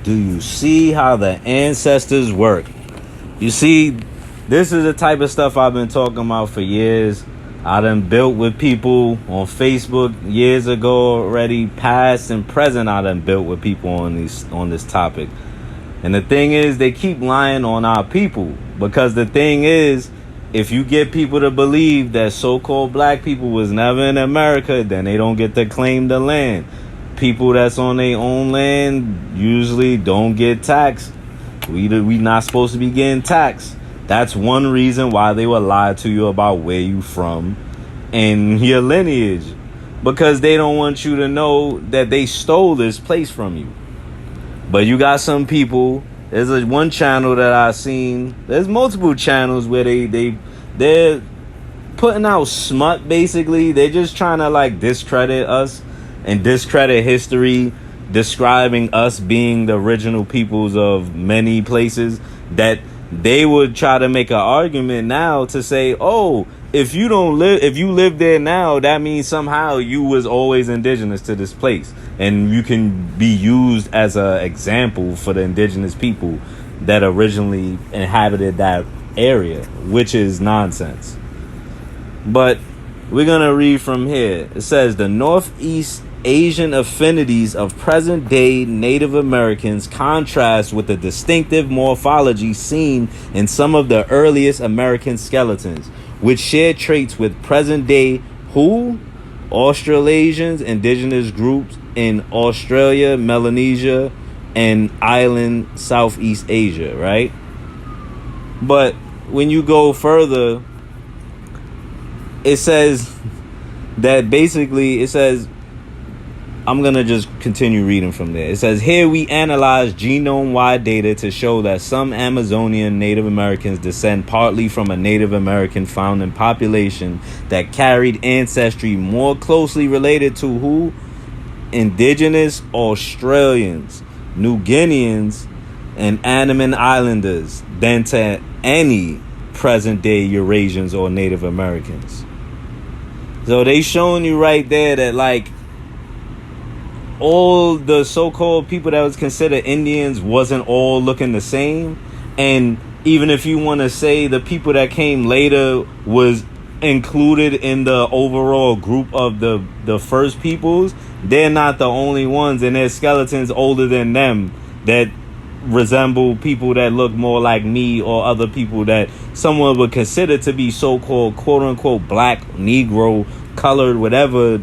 Do you see how the ancestors work? You see, this is the type of stuff I've been talking about for years. I done built with people on Facebook years ago already, past and present. I done built with people on this topic. And the thing is, they keep lying on our people, because the thing is, if you get people to believe that so-called black people was never in America, then they don't get to claim the land. People that's on their own land usually don't get taxed. We not supposed to be getting taxed. That's one reason why they will lie to you about where you from and your lineage, because they don't want you to know that they stole this place from you. But you got some people. There's one channel that I've seen. There's multiple channels where they're putting out smut. Basically, they're just trying to like discredit us and discredit history, describing us being the original peoples of many places. That they would try to make an argument now to say, oh, if you live there now, that means somehow you was always indigenous to this place, and you can be used as an example for the indigenous people that originally inhabited that area, which is nonsense. But we're gonna read from here. It says the Northeast Asian affinities of present-day Native Americans contrast with the distinctive morphology seen in some of the earliest American skeletons, which share traits with present-day Australasians, indigenous groups in Australia, Melanesia, and island Southeast Asia, right? But when you go further, it says that basically, it says, I'm going to just continue reading from there. It says, here we analyze genome-wide data to show that some Amazonian Native Americans descend partly from a Native American founding population that carried ancestry more closely related to Indigenous Australians, New Guineans, and Andaman Islanders than to any present-day Eurasians or Native Americans. So they showing you right there that, like, all the so-called people that was considered Indians wasn't all looking the same. And even if you want to say the people that came later was included in the overall group of the first peoples, they're not the only ones, and there's skeletons older than them that resemble people that look more like me or other people that someone would consider to be so-called quote-unquote black, Negro, colored, whatever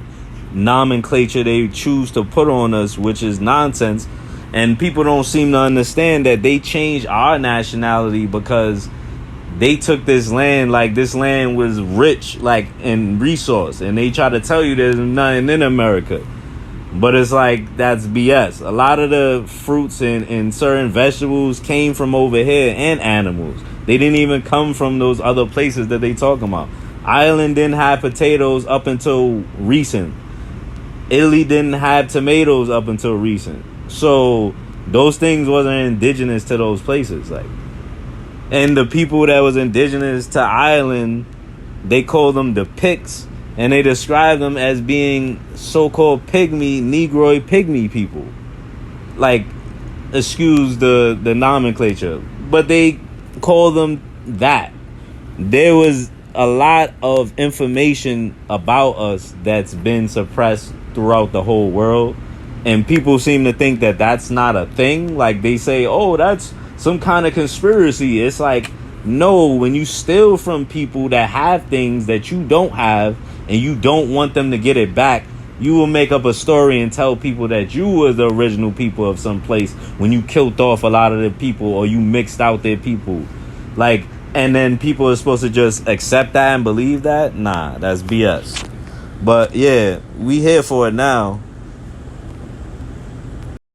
nomenclature they choose to put on us, which is nonsense. And people don't seem to understand that they changed our nationality because they took this land, like this land was rich, like in resource, and they try to tell you there's nothing in America. But it's like, that's BS. A lot of the fruits and certain vegetables came from over here, and animals. They didn't even come from those other places that they talking about. Ireland didn't have potatoes up until recent. Italy didn't have tomatoes up until recent. So those things wasn't indigenous to those places. Like, and the people that was indigenous to Ireland, they called them the Picts, and they described them as being so-called Negroid pygmy people. Like, excuse the nomenclature, but they call them that. There was a lot of information about us that's been suppressed throughout the whole world, and people seem to think that that's not a thing. Like, they say, oh, that's some kind of conspiracy. It's like, no, when you steal from people that have things that you don't have and you don't want them to get it back, you will make up a story and tell people that you were the original people of some place when you killed off a lot of the people or you mixed out their people. Like, and then people are supposed to just accept that and believe that? Nah, that's BS. But yeah, we here for it now.